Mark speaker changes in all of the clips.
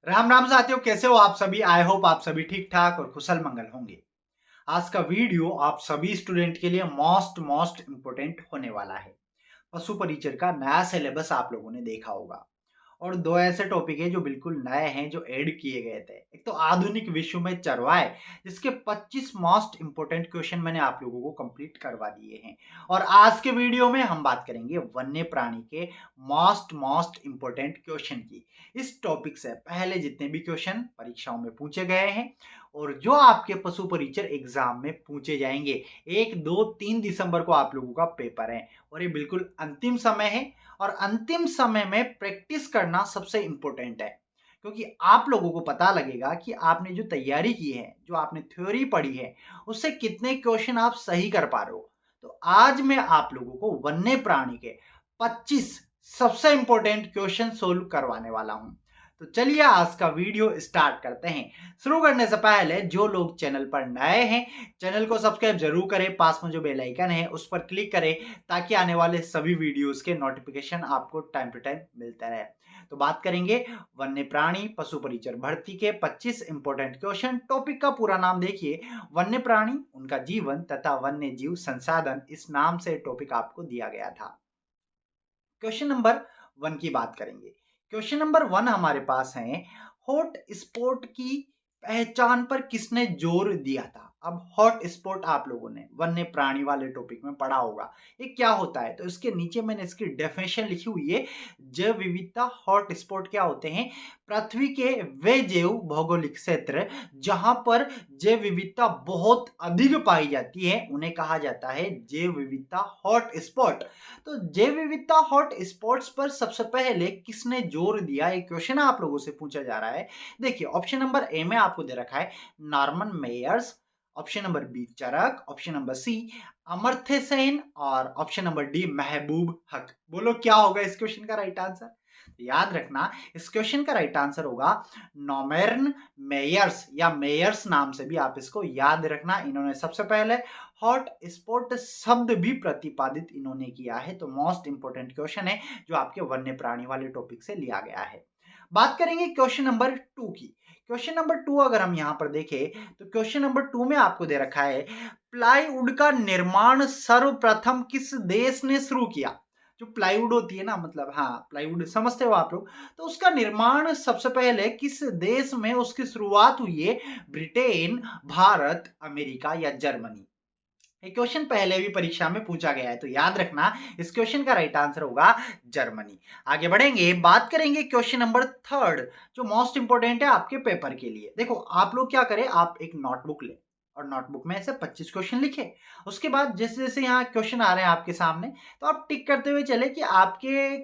Speaker 1: राम राम साथियों, कैसे हो आप सभी। आई होप आप सभी ठीक ठाक और कुशल मंगल होंगे। आज का वीडियो आप सभी स्टूडेंट के लिए मोस्ट इंपोर्टेंट होने वाला है। पशु परिचर का नया सिलेबस आप लोगों ने देखा होगा और दो ऐसे टॉपिक है जो बिल्कुल नए हैं, जो ऐड किए गए थे। एक तो आधुनिक विश्व में चरवाहे, जिसके 25 मोस्ट इंपोर्टेंट क्वेश्चन मैंने आप लोगों को कंप्लीट करवा दिए हैं। और आज के वीडियो में हम बात करेंगे वन्य प्राणी के मोस्ट इंपोर्टेंट क्वेश्चन की। इस टॉपिक से पहले जितने भी क्वेश्चन परीक्षाओं में पूछे गए हैं और जो आपके पशु परिचर एग्जाम में पूछे जाएंगे, 1 2 3 दिसंबर को आप लोगों का पेपर है और ये बिल्कुल अंतिम समय है। और अंतिम समय में प्रैक्टिस करना सबसे इंपॉर्टेंट है, क्योंकि आप लोगों को पता लगेगा कि आपने जो तैयारी की है, जो आपने थ्योरी पढ़ी है, उससे कितने क्वेश्चन आप सही कर पा रहे हो। तो आज मैं आप लोगों को वन्य प्राणी के 25 सबसे इंपॉर्टेंट क्वेश्चन सोल्व करवाने वाला हूं। तो चलिए आज का वीडियो स्टार्ट करते हैं। शुरू करने से पहले जो लोग चैनल पर नए हैं, चैनल को सब्सक्राइब जरूर करें। पास में जो बेल आइकन है उस पर क्लिक करें ताकि आने वाले सभी वीडियोस के नोटिफिकेशन आपको टाइम टू टाइम मिलता रहे। तो बात करेंगे वन्य प्राणी पशु परिचर भर्ती के 25 इंपॉर्टेंट क्वेश्चन। टॉपिक का पूरा नाम देखिए, वन्य प्राणी, उनका जीवन तथा वन्य जीव संसाधन, इस नाम से टॉपिक आपको दिया गया था। क्वेश्चन नंबर 1 की बात करेंगे। क्वेश्चन नंबर 1 हमारे पास है, हॉट स्पॉट की पहचान पर किसने जोर दिया था। अब हॉट स्पॉट आप लोगों ने वन्य प्राणी वाले टॉपिक में पढ़ा होगा, ये क्या होता है। तो इसके नीचे मैंने इसकी डेफिनेशन लिखी हुई है। जैव विविधता, हॉट स्पॉट क्या होते हैं, पृथ्वी के वे जैव भौगोलिक क्षेत्र जहां पर जैव विविधता बहुत अधिक पाई जाती है, उन्हें कहा जाता है जैव विविधता हॉट स्पॉट। तो जैव विविधता हॉट स्पॉट्स पर सबसे पहले किसने जोर दिया, एक क्वेश्चन आप लोगों से पूछा जा रहा है। देखिए ऑप्शन नंबर ए में आपको दे रखा है Norman Myers, option number B Charak, option number C Amartya Sen और ऑप्शन नंबर डी महबूब हक। बोलो क्या होगा इस क्वेश्चन का राइट आंसर। याद रखना इस क्वेश्चन का राइट आंसर होगा नॉर्मन मेयर्स, या मेयर्स नाम से भी आप इसको याद रखना। इन्होंने सबसे पहले हॉट स्पॉट शब्द भी प्रतिपादित इन्होंने किया है। तो मोस्ट इंपोर्टेंट क्वेश्चन है जो आपके वन्य प्राणी वाले टॉपिक से लिया गया है। बात करेंगे क्वेश्चन नंबर 2 की। क्वेश्चन नंबर 2 अगर हम यहां पर देखें तो क्वेश्चन नंबर 2 में आपको दे रखा है, प्लाईवुड का निर्माण सर्वप्रथम किस देश ने शुरू किया। जो प्लाईवुड होती है ना, मतलब हाँ प्लाईवुड समझते हो आप लोग, तो उसका निर्माण सबसे पहले किस देश में उसकी शुरुआत हुई है। ब्रिटेन, भारत, अमेरिका या जर्मनी। ये क्वेश्चन पहले भी परीक्षा में पूछा गया है, तो याद रखना इस क्वेश्चन का राइट आंसर होगा जर्मनी। आगे बढ़ेंगे, बात करेंगे क्वेश्चन नंबर 3 जो मोस्ट इंपोर्टेंट है आपके पेपर के लिए। देखो आप लोग क्या करें, आप एक नोटबुक ले और नोटबुक में ऐसे 25 क्वेश्चन लिखे। उसके बाद जैसे जैसे यहाँ क्वेश्चन आ रहे हैं आपके सामने, तो आप टिक करते हुए चले कि आपके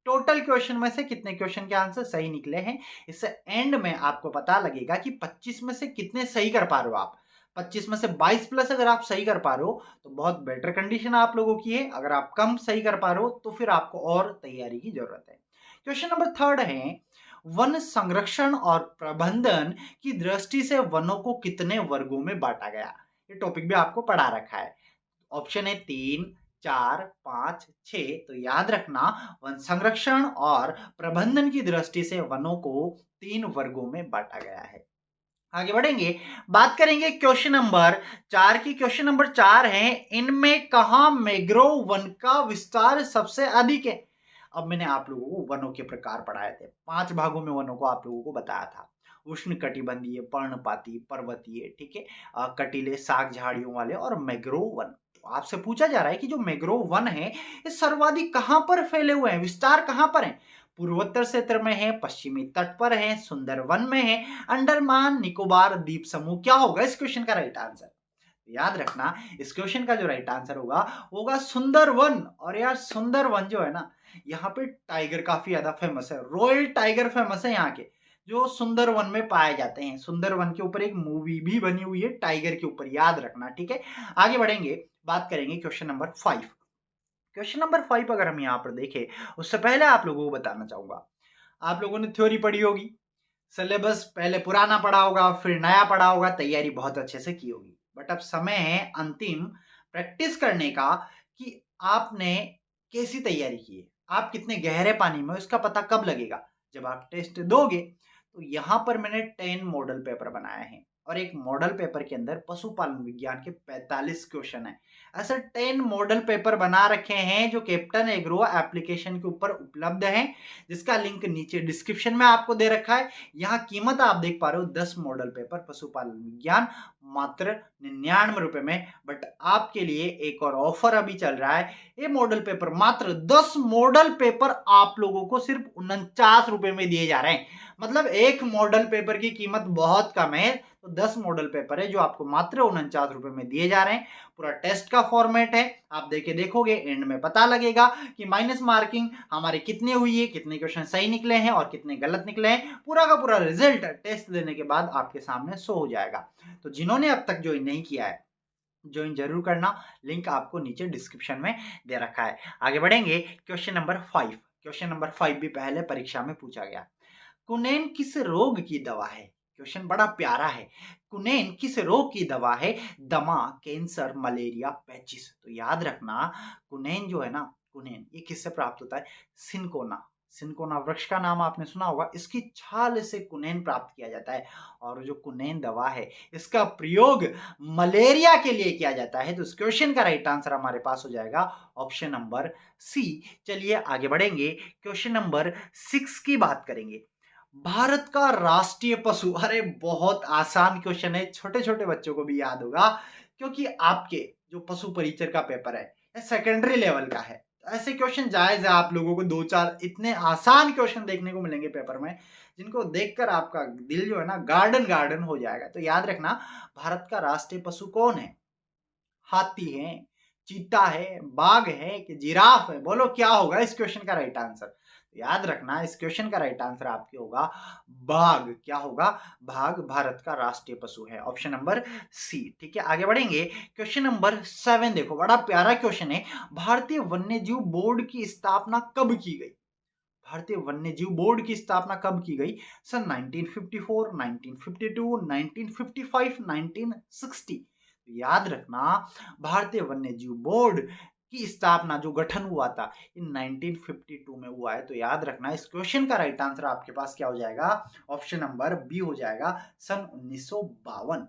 Speaker 1: टोटल क्वेश्चन में से कितने क्वेश्चन के आंसर सही निकले हैं। इससे एंड में आपको पता लगेगा कि 25 में से कितने सही कर पा रहे हो आप। 25 में से 22 प्लस अगर आप सही कर पा रहे हो तो बहुत बेटर कंडीशन आप लोगों की है। अगर आप कम सही कर पा रहे हो तो फिर आपको और तैयारी की जरूरत है। क्वेश्चन नंबर 3 है, वन संरक्षण और प्रबंधन की दृष्टि से वनों को कितने वर्गों में बांटा गया। ये टॉपिक भी आपको पढ़ा रखा है। ऑप्शन है 3, 4, 5, 6। तो याद रखना वन संरक्षण और प्रबंधन की दृष्टि से वनों को 3 वर्गों में बांटा गया है। आगे बढ़ेंगे, बात करेंगे क्वेश्चन नंबर 4 की। क्वेश्चन नंबर 4 है, इनमें कहा मैंग्रोव वन का विस्तार सबसे अधिक है। अब मैंने आप लोगों को वनों के प्रकार पढ़ाए थे, 5 भागों में वनों को आप लोगों को बताया था। उष्ण कटिबंधीय, पर्णपाती, पर्वतीय, ठीक है, कटीले साग झाड़ियों वाले और मैंग्रोव वन। तो आपसे पूछा जा रहा है कि जो मैंग्रोव वन है ये सर्वाधिक कहां पर फैले हुए हैं, विस्तार कहां पर है। पूर्वोत्तर क्षेत्र में है, पश्चिमी तट पर है, सुंदरवन में है, अंडमान निकोबार द्वीप समूह। क्या होगा इस क्वेश्चन का राइट आंसर। याद रखना इस क्वेश्चन का जो राइट आंसर होगा सुंदरवन। और यार सुंदरवन जो है ना, यहाँ पे टाइगर काफी ज्यादा फेमस है, रॉयल टाइगर फेमस है यहाँ के, जो सुंदरवन में पाए जाते हैं। सुंदरवन के ऊपर एक मूवी भी बनी हुई है टाइगर के ऊपर, याद रखना, ठीक है। आगे बढ़ेंगे, बात करेंगे क्वेश्चन नंबर 5। क्वेश्चन नंबर 5 अगर हम यहाँ पर देखें उससे पहले आप लोगों को बताना चाहूंगा, आप लोगों ने थ्योरी पढ़ी होगी, सिलेबस पहले पुराना पढ़ा होगा फिर नया पढ़ा होगा, तैयारी बहुत अच्छे से की होगी। बट अब समय है अंतिम प्रैक्टिस करने का कि आपने कैसी तैयारी की है, आप कितने गहरे पानी में, इसका पता कब लगेगा, जब आप टेस्ट दोगे। तो यहाँ पर मैंने 10 मॉडल पेपर बनाए हैं और एक मॉडल पेपर के अंदर पशुपालन विज्ञान के 45 क्वेश्चन है। ऐसे 10 मॉडल पेपर बना रखे हैं जो कैप्टन एग्रो एप्लीकेशन के ऊपर उपलब्ध है, जिसका लिंक नीचे डिस्क्रिप्शन में आपको दे रखा है। यहाँ कीमत आप देख पा रहे हो 10 मॉडल पेपर पशुपालन विज्ञान मात्र 99 रुपए में। बट आपके लिए एक और ऑफर अभी चल रहा है, ये मॉडल पेपर मात्र 10 मॉडल पेपर आप लोगों को सिर्फ 49 रुपए में दिए जा रहे हैं। मतलब एक मॉडल पेपर की कीमत बहुत कम है, तो 10 मॉडल पेपर है जो आपको मात्र 49 रुपए में दिए जा रहे हैं। पूरा टेस्ट का फॉर्मेट है, आप देखे देखोगे एंड में पता लगेगा कि माइनस मार्किंग हमारे कितने हुई है, कितने क्वेश्चन सही निकले हैं और कितने गलत निकले हैं। पूरा का पूरा रिजल्ट टेस्ट देने के बाद आपके सामने शो हो जाएगा। तो जिन्होंने अब तक ज्वाइन नहीं किया है, ज्वाइन जरूर करना, लिंक आपको नीचे डिस्क्रिप्शन में दे रखा है। आगे बढ़ेंगे, क्वेश्चन नंबर 5। क्वेश्चन नंबर 5 भी पहले परीक्षा में पूछा गया। कुनैन किस रोग की दवा है? क्वेश्चन बड़ा प्यारा है। कुनैन किस रोग की दवा है? दमा, कैंसर, मलेरिया, पेचिस। तो याद रखना, कुनैन जो है ना, कुनैन ये किससे प्राप्त होता है? सिनकोना। सिनकोना वृक्ष का नाम आपने सुना होगा, इसकी छाल से कुनैन प्राप्त किया जाता है। और जो कुनैन दवा है इसका प्रयोग मलेरिया के लिए किया जाता है। तो इस क्वेश्चन का राइट आंसर हमारे पास हो जाएगा ऑप्शन नंबर सी। चलिए आगे बढ़ेंगे, क्वेश्चन नंबर 6 की बात करेंगे। भारत का राष्ट्रीय पशु, अरे बहुत आसान क्वेश्चन है, छोटे छोटे बच्चों को भी याद होगा, क्योंकि आपके जो पशु परिचर का पेपर है सेकेंडरी लेवल का है। ऐसे क्वेश्चन जायज है, आप लोगों को 2-4 इतने आसान क्वेश्चन देखने को मिलेंगे पेपर में, जिनको देखकर आपका दिल जो है ना गार्डन गार्डन हो जाएगा। तो याद रखना, भारत का राष्ट्रीय पशु कौन है? हाथी है, चीता है, बाघ है कि जिराफ है? बोलो क्या होगा इस क्वेश्चन का राइट आंसर? याद रखना, इस क्वेश्चन का राइट आंसर आपके होगा बाघ। क्या होगा? बाघ भारत का राष्ट्रीय पशु है, ऑप्शन नंबर सी। ठीक है, आगे बढ़ेंगे, क्वेश्चन नंबर 7 देखो, बड़ा प्यारा क्वेश्चन है। भारतीय वन्यजीव बोर्ड की स्थापना कब की गई? भारतीय वन्यजीव बोर्ड की स्थापना कब की गई? सन 1954, 1952, 1955, 1960। तो याद रखना, भारतीय वन्यजीव बोर्ड की स्थापना जो गठन हुआ था इन 1952 में हुआ है। तो याद रखना, इस क्वेश्चन का राइट आंसर आपके पास क्या हो जाएगा? ऑप्शन नंबर बी हो जाएगा, सन 1952।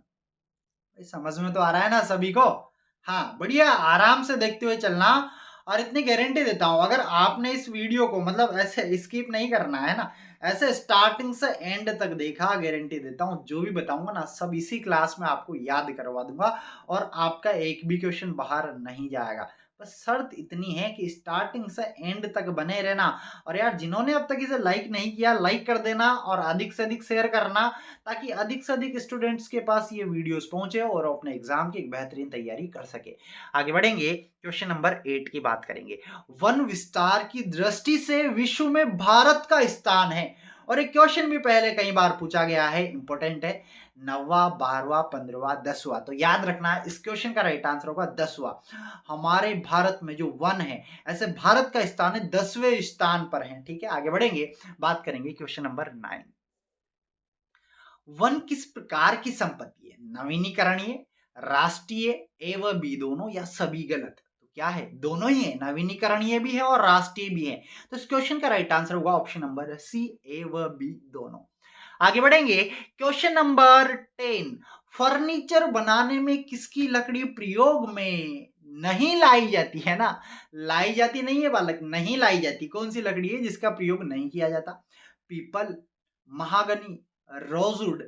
Speaker 1: समझ में तो आ रहा है ना सभी को? हाँ, बढ़िया, आराम से देखते हुए चलना। और इतनी गारंटी देता हूं, अगर आपने इस वीडियो को मतलब ऐसे स्किप नहीं करना है ना, ऐसे स्टार्टिंग से एंड तक देखा, गारंटी देता हूं जो भी बताऊंगा ना सब इसी क्लास में आपको याद करवा दूंगा और आपका एक भी क्वेश्चन बाहर नहीं जाएगा। बस शर्त इतनी है कि स्टार्टिंग से एंड तक बने रहना। और यार, जिन्होंने अब तक इसे लाइक नहीं किया, लाइक कर देना और अधिक से अधिक शेयर करना, ताकि अधिक से अधिक स्टूडेंट्स के पास ये वीडियोस पहुंचे और अपने एग्जाम की एक बेहतरीन तैयारी कर सके। आगे बढ़ेंगे, क्वेश्चन नंबर 8 की बात करेंगे। वन विस्तार की दृष्टि से विश्व में भारत का स्थान है, और एक क्वेश्चन भी पहले कई बार पूछा गया है, इंपॉर्टेंट है, 9वां, 12वां, 15वां, 10वां। तो याद रखना, इस क्वेश्चन का राइट आंसर होगा 10वां। हमारे भारत में जो वन है, ऐसे भारत का स्थान है 10वें स्थान पर है। ठीक है, आगे बढ़ेंगे, बात करेंगे क्वेश्चन नंबर 9। वन किस प्रकार की संपत्ति है? नवीनीकरणीय, राष्ट्रीय, ए व बी दोनों, या सभी गलत? तो क्या है? दोनों ही है, नवीनीकरणीय भी है और राष्ट्रीय भी है। तो इस क्वेश्चन का राइट आंसर होगा ऑप्शन नंबर सी, ए व बी दोनों। आगे बढ़ेंगे, क्वेश्चन नंबर 10। फर्नीचर बनाने में किसकी लकड़ी प्रयोग में नहीं लाई जाती है? ना, लाई जाती नहीं है बालक, नहीं लाई जाती। कौन सी लकड़ी है जिसका प्रयोग नहीं किया जाता? People, mahogany, rosewood,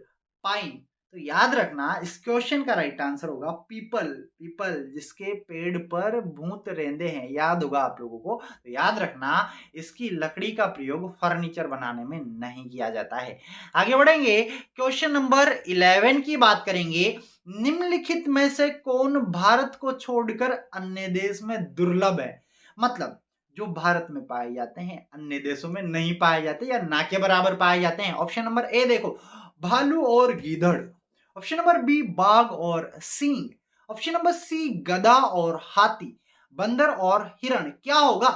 Speaker 1: pine. तो याद रखना, इस क्वेश्चन का राइट आंसर होगा पीपल। पीपल जिसके पेड़ पर भूत रहते हैं, याद होगा आप लोगों को। तो याद रखना, इसकी लकड़ी का प्रयोग फर्नीचर बनाने में नहीं किया जाता है। आगे बढ़ेंगे, क्वेश्चन नंबर 11 की बात करेंगे। निम्नलिखित में से कौन भारत को छोड़कर अन्य देश में दुर्लभ है? मतलब जो भारत में पाए जाते हैं अन्य देशों में नहीं पाए जाते या ना के बराबर पाए जाते हैं। ऑप्शन नंबर ए देखो, भालू और गीदड़। ऑप्शन नंबर बी, बाघ और सींग। ऑप्शन नंबर सी, गधा और हाथी। बंदर और हिरण। क्या होगा?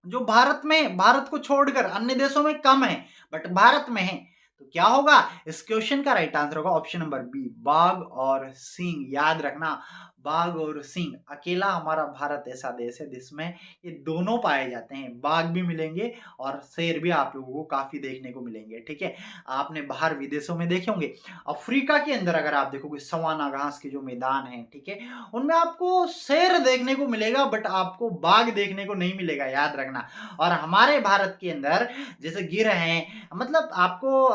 Speaker 1: जो भारत में, भारत को छोड़कर अन्य देशों में कम है बट भारत में है, तो क्या होगा? इस क्वेश्चन का राइट आंसर होगा ऑप्शन नंबर बी, बाघ और सिंह। याद रखना, बाघ और सिंह, अकेला हमारा भारत ऐसा देश है जिसमें ये दोनों पाए जाते हैं। बाघ भी मिलेंगे और शेर भी आप लोगों को काफी देखने को मिलेंगे, ठीक है। आपने बाहर विदेशों में देखे होंगे, अफ्रीका के अंदर अगर आप देखोगे सवाना घास के जो मैदान है, ठीक है, उनमें आपको शेर देखने को मिलेगा बट आपको बाघ देखने को नहीं मिलेगा, याद रखना। और हमारे भारत के अंदर जैसे गिर हैं, मतलब आपको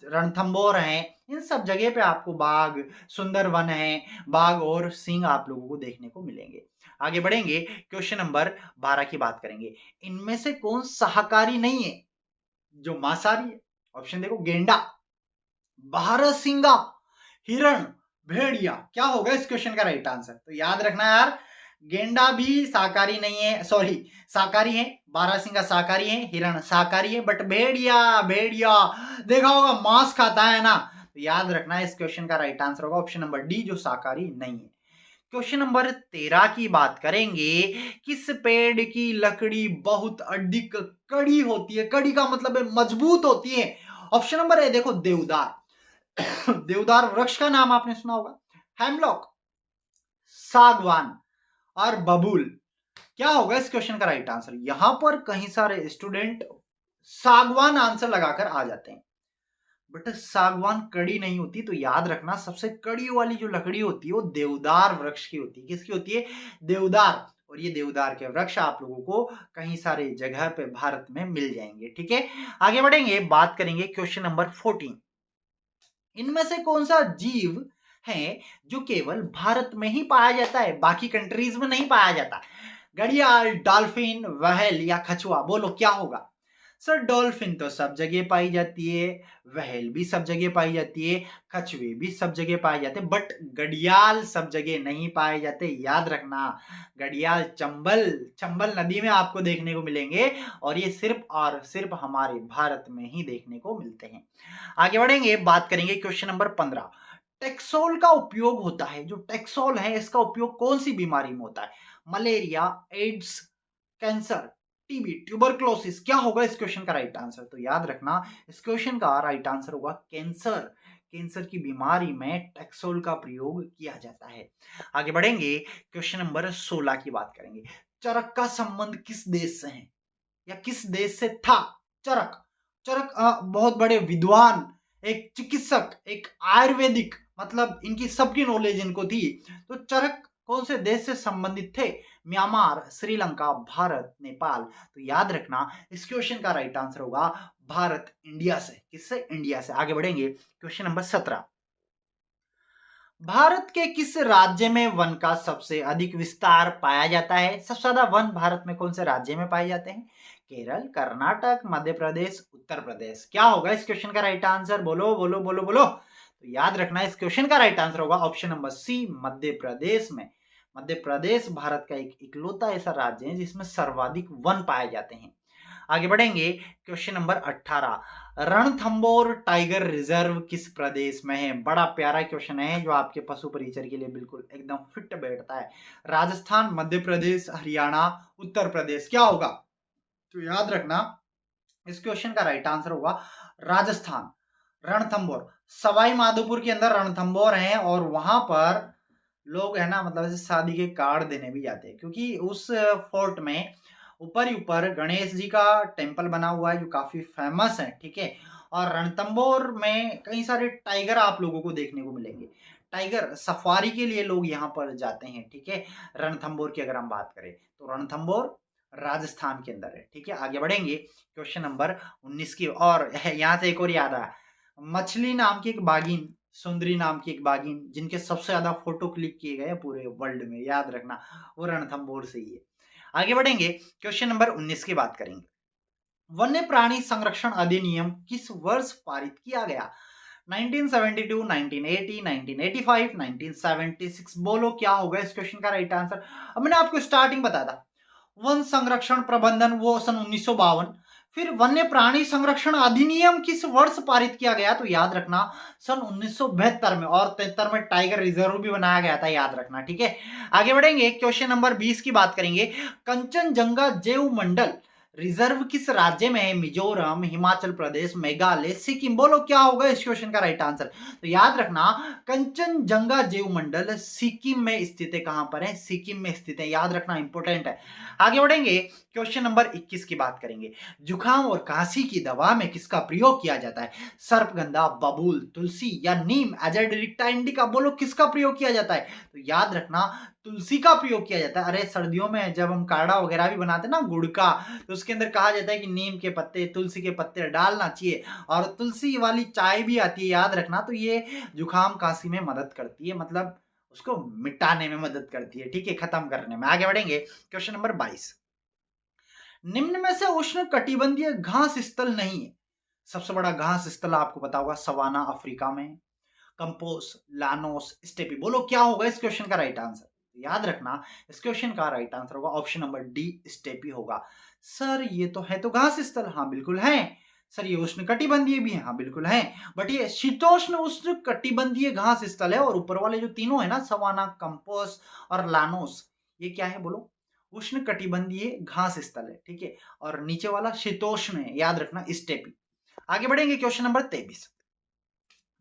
Speaker 1: रणथंबोर हैं, इन सब जगह पे आपको बाघ, सुंदरवन है, बाघ और सिंह आप लोगों को देखने को मिलेंगे। आगे बढ़ेंगे, क्वेश्चन नंबर 12 की बात करेंगे। इनमें से कौन शाकाहारी नहीं है, जो मांसाहारी है? ऑप्शन देखो, गेंडा, बारहसिंगा, हिरण, भेड़िया। क्या होगा इस क्वेश्चन का राइट आंसर? तो याद रखना यार, गेंडा भी शाकाहारी नहीं है, सॉरी शाकाहारी है, बारहसिंगा शाकाहारी है, हिरण शाकाहारी है, बट भेड़िया, भेड़िया देखा होगा मांस खाता है ना। तो याद रखना इस क्वेश्चन का राइट आंसर होगा ऑप्शन नंबर डी, जो शाकाहारी नहीं है। क्वेश्चन नंबर 13 की बात करेंगे। किस पेड़ की लकड़ी बहुत अधिक कड़ी होती है? कड़ी का मतलब है मजबूत होती है। ऑप्शन नंबर ए देखो, देवदार। देवदार वृक्ष का नाम आपने सुना होगा, हेमलॉक, सागवान और बबूल। क्या होगा इस क्वेश्चन का राइट आंसर? यहां पर कहीं सारे स्टूडेंट सागवान आंसर लगाकर आ जाते हैं, बट सागवान कड़ी नहीं होती। तो याद रखना, सबसे कड़ी वाली जो लकड़ी होती है वो देवदार वृक्ष की होती है। किसकी होती है? देवदार। और ये देवदार के वृक्ष आप लोगों को कहीं सारे जगह पे भारत में मिल जाएंगे, ठीक है। आगे बढ़ेंगे, बात करेंगे क्वेश्चन नंबर 14। इनमें से कौन सा जीव है जो केवल भारत में ही पाया जाता है, बाकी कंट्रीज में नहीं पाया जाता? घड़ियाल, डॉल्फिन, व्हेल या कछुआ? बोलो क्या होगा? सर डॉल्फिन तो सब जगह पाई जाती है, व्हेल भी सब जगह पाई जाती है, कछुए भी सब जगह पाए जाते हैं, बट घड़ियाल सब जगह नहीं पाए जाते। याद रखना, घड़ियाल चंबल चंबल नदी में आपको देखने को मिलेंगे और ये सिर्फ और सिर्फ हमारे भारत में ही देखने को मिलते हैं। आगे बढ़ेंगे, बात करेंगे क्वेश्चन नंबर 15। टेक्सोल का उपयोग होता है, जो टेक्सोल है इसका उपयोग कौन सी बीमारी में होता है? Malaria, AIDS, cancer, TB, tuberculosis? क्या होगा इस क्वेश्चन का राइट आंसर? तो याद रखना, इस क्वेश्चन का राइट आंसर होगा कैंसर। कैंसर की बीमारी में टेक्सोल का प्रयोग किया जाता है। आगे बढ़ेंगे, क्वेश्चन नंबर 16 की बात करेंगे। चरक का संबंध किस देश से है या किस देश से था? चरक, चरक बहुत बड़े विद्वान, एक चिकित्सक, एक आयुर्वेदिक, मतलब इनकी सबकी नॉलेज इनको थी। तो चरक कौन से देश से संबंधित थे? म्यांमार, श्रीलंका, भारत, नेपाल? तो याद रखना, इस क्वेश्चन का राइट आंसर होगा भारत, इंडिया से। किससे? इंडिया से। आगे बढ़ेंगे, क्वेश्चन नंबर 17। भारत के किस राज्य में वन का सबसे अधिक विस्तार पाया जाता है? सबसे ज्यादा वन भारत में कौन से राज्य में पाए जाते हैं? केरल, कर्नाटक, मध्य प्रदेश, उत्तर प्रदेश? क्या होगा इस क्वेश्चन का राइट आंसर? बोलो बोलो बोलो बोलो। तो याद रखना, इस क्वेश्चन का राइट आंसर होगा ऑप्शन नंबर सी, मध्य प्रदेश में। मध्य प्रदेश भारत का एक इकलौता ऐसा राज्य है जिसमें सर्वाधिक वन पाए जाते हैं। आगे बढ़ेंगे, question number 18। Ranthambore tiger reserve किस प्रदेश में है? बड़ा प्यारा क्वेश्चन है जो आपके पशु परिचर के लिए बिल्कुल एकदम फिट बैठता है। राजस्थान, मध्य प्रदेश, हरियाणा, उत्तर प्रदेश? क्या होगा? तो याद रखना, इस क्वेश्चन का राइट आंसर होगा राजस्थान। रणथंबोर, सवाई माधोपुर के अंदर रणथंबोर है और वहां पर लोग है ना, मतलब ऐसे शादी के कार्ड देने भी जाते हैं, क्योंकि उस फोर्ट में ऊपर ही ऊपर गणेश जी का टेम्पल बना हुआ है जो काफी फेमस है, ठीक है। और रणथंबोर में कई सारे टाइगर आप लोगों को देखने को मिलेंगे। टाइगर सफारी के लिए लोग यहाँ पर जाते हैं, ठीक है। रणथंबोर की अगर हम बात करें तो रणथंबोर राजस्थान के अंदर है, ठीक है। आगे बढ़ेंगे, क्वेश्चन नंबर 19 की। और यहाँ से एक और याद आया, मछली नाम की एक बागिन, सुंदरी नाम की एक बागिन, जिनके सबसे ज्यादा फोटो क्लिक किए गए पूरे वर्ल्ड में, याद रखना, वो रणथंबोर से ही है। आगे बढ़ेंगे, क्वेश्चन नंबर 19 की बात करेंगे। वन्य प्राणी संरक्षण अधिनियम किस वर्ष पारित किया गया? 1972, 1980, 1985, 1976? बोलो क्या होगा इस क्वेश्चन का राइट आंसर? अब मैंने आपको स्टार्टिंग बताया था, वन संरक्षण प्रबंधन वो सन 1952, फिर वन्य प्राणी संरक्षण अधिनियम किस वर्ष पारित किया गया? तो याद रखना, सन 1972 में, और 73 में टाइगर रिजर्व भी बनाया गया था, याद रखना, ठीक है। आगे बढ़ेंगे, क्वेश्चन नंबर 20 की बात करेंगे। कंचनजंगा जैव मंडल रिजर्व किस राज्य में है? मिजोरम, हिमाचल प्रदेश, मेघालय, सिक्किम। बोलो क्या होगा इस क्वेश्चन का राइट आंसर? तो याद रखना, कंचनजंगा जैव मंडल सिक्किम में स्थित है। कहां पर है? सिक्किम में स्थित है। याद रखना, इंपॉर्टेंट है। आगे बढ़ेंगे, क्वेश्चन नंबर 21 की बात करेंगे। जुकाम और खांसी की दवा में किसका प्रयोग किया जाता है? सर्पगंधा, बबूल, तुलसी या नीम, एजाडिरेक्टा इंडिका। बोलो किसका प्रयोग किया जाता है? तो याद रखना, तुलसी का प्रयोग किया जाता है। अरे सर्दियों में जब हम काढ़ा वगैरह भी बनाते हैं ना गुड़ का, तो उसके अंदर कहा जाता है कि नीम के पत्ते, तुलसी के पत्ते डालना चाहिए। और तुलसी वाली चाय भी आती है, याद रखना। तो ये जुकाम खांसी में मदद करती है, मतलब उसको मिटाने में मदद करती है, ठीक है, खत्म करने में। आगे बढ़ेंगे, क्वेश्चन नंबर 22। निम्न में से उष्ण कटिबंधीय घास स्थल नहीं है। सबसे बड़ा घास स्थल आपको पता होगा, सवाना अफ्रीका में, कंपोस, लानोस, स्टेपी। बोलो क्या होगा इस क्वेश्चन का राइट आंसर? याद रखना, इस क्वेश्चन का राइट आंसर होगा ऑप्शन नंबर डी, स्टेपी होगा। सर ये तो है तो घास स्थल। हाँ बिल्कुल है। सर ये उष्ण कटिबंधीय भी है। हाँ बिल्कुल है। बट ये शीतोष्ण उष्ण कटिबंधीय घास स्थल है। और ऊपर वाले जो तीनों है ना, सवाना, कंपोस और लानोस, ये क्या है? बोलो उष्ण कटिबंधीय घास स्थल है, ठीक है। और नीचे वाला शीतोष्ण है, याद रखना, स्टेपी। आगे बढ़ेंगे, क्वेश्चन नंबर 23।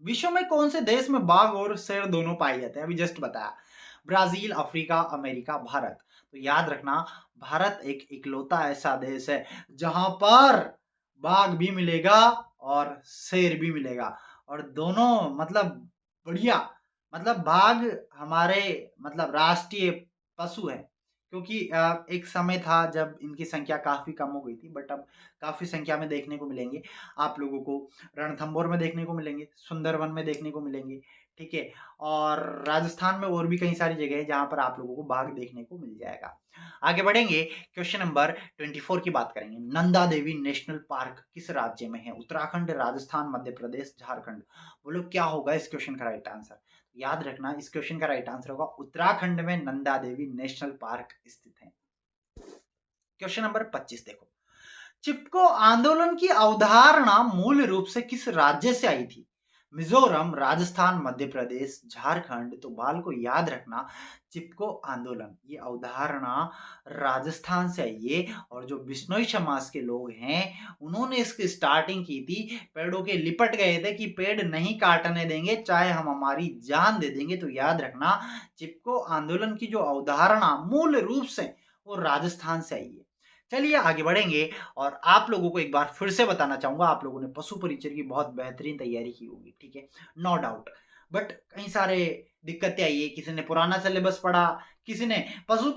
Speaker 1: विश्व में कौन से देश में बाघ और शेर दोनों पाए जाते हैं? अभी जस्ट बताया, ब्राजील, अफ्रीका, अमेरिका, भारत। तो याद रखना, भारत एक इकलौता ऐसा देश है जहां पर बाघ भी मिलेगा और शेर भी मिलेगा, और दोनों मतलब बढ़िया। मतलब बाघ हमारे मतलब राष्ट्रीय पशु है, क्योंकि एक समय था जब इनकी संख्या काफी कम हो गई थी, बट अब काफी संख्या में देखने को मिलेंगे आप लोगों को। रणथंभौर में देखने को मिलेंगे, सुंदरवन में देखने को मिलेंगे, ठीक है। और राजस्थान में और भी कई सारी जगह है जहां पर आप लोगों को बाघ देखने को मिल जाएगा। आगे बढ़ेंगे, क्वेश्चन नंबर 24 की बात करेंगे। नंदा देवी नेशनल पार्क किस राज्य में है? उत्तराखंड, राजस्थान, मध्य प्रदेश, झारखंड। बोलो क्या होगा इस क्वेश्चन का राइट आंसर? याद रखना, इस क्वेश्चन का राइट आंसर होगा उत्तराखंड में नंदा देवी नेशनल पार्क स्थित है। क्वेश्चन नंबर 25 देखो, चिपको आंदोलन की अवधारणा मूल रूप से किस राज्य से आई थी? मिजोरम, राजस्थान, मध्य प्रदेश, झारखंड। तो बाल को याद रखना, चिपको आंदोलन ये अवधारणा राजस्थान से आई है। और जो बिश्नोई समाज के लोग हैं, उन्होंने इसकी स्टार्टिंग की थी। पेड़ों के लिपट गए थे कि पेड़ नहीं काटने देंगे, चाहे हम हमारी जान दे देंगे। तो याद रखना, चिपको आंदोलन की जो अवधारणा मूल रूप से वो राजस्थान से आई है। चलिए आगे बढ़ेंगे, और आप लोगों को एक बार फिर से बताना चाहूंगा, आप लोगों ने पशु परिचय की बहुत बेहतरीन तैयारी की होगी, ठीक है, नो डाउट। बट कई सारे दिक्कतें आई है। किसी ने पुराना सिलेबस पढ़ा, किसी ने पशु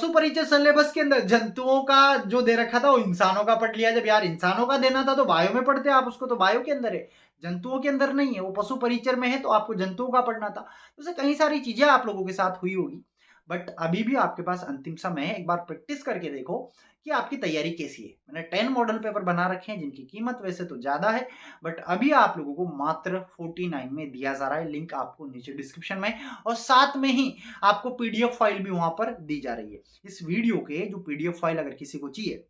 Speaker 1: परिचय सिलेबस के अंदर जंतुओं का जो दे रखा था वो इंसानों का पढ़ लिया। जब यार इंसानों का देना था तो बायो में पढ़ते आप उसको, तो बायो के अंदर है, जंतुओं के अंदर नहीं है। वो पशु परिचय में है तो आपको जंतुओं का पढ़ना था। तो कई सारी चीजें आप लोगों के साथ हुई होगी। बट अभी भी आपके पास अंतिम समय है, एक बार प्रैक्टिस करके देखो कि आपकी तैयारी कैसी है। मैंने 10 मॉडल पेपर बना रखे हैं जिनकी कीमत वैसे तो ज्यादा है, बट अभी आप लोगों को मात्र 49 में दिया जा रहा है। लिंक आपको नीचे डिस्क्रिप्शन में, और साथ में ही आपको पीडीएफ फाइल भी वहां पर दी जा रही है। इस वीडियो के जो पीडीएफ फाइल अगर किसी को चाहिए,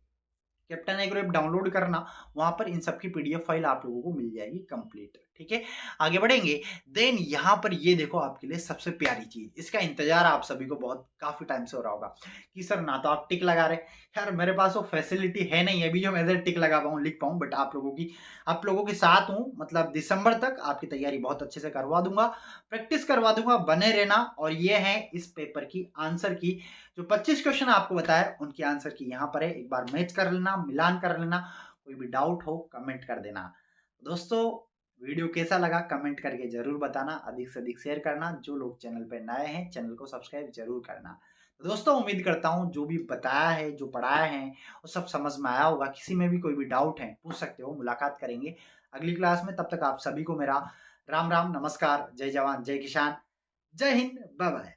Speaker 1: कैप्टन एग्रो ऐप डाउनलोड करना, वहां पर इन सब की पीडीएफ फाइल आप लोगों को मिल जाएगी कंप्लीट, ठीक है। आगे बढ़ेंगे, देन यहां पर ये देखो आपके लिए सबसे प्यारी चीज, इसका इंतजार आप सभी को बहुत काफी टाइम से हो रहा होगा कि सर ना तो आप टिक लगा रहे। यार मेरे पास वो फैसिलिटी है नहीं अभी जो मैं टिक लगा पाऊं, लिख पाऊं, बट आप लोगों के साथ हूं। मतलब दिसंबर तक आपकी तैयारी बहुत अच्छे से करवा दूंगा, प्रैक्टिस करवा दूंगा, बने रहना। और ये है इस पेपर की आंसर की, जो 25 क्वेश्चन आपको बताया उनकी आंसर की यहाँ पर है। एक बार मैच कर लेना, मिलान कर लेना। कोई भी डाउट हो कमेंट कर देना। दोस्तों वीडियो कैसा लगा कमेंट करके जरूर बताना, अधिक से अधिक शेयर करना। जो लोग चैनल पर नए हैं चैनल को सब्सक्राइब जरूर करना। तो दोस्तों उम्मीद करता हूँ जो भी बताया है, जो पढ़ाया है, वो सब समझ में आया होगा। किसी में भी कोई भी डाउट है पूछ सकते हो। मुलाकात करेंगे अगली क्लास में, तब तक आप सभी को मेरा राम राम, नमस्कार, जय जवान जय किसान, जय हिंद, बाय बाय।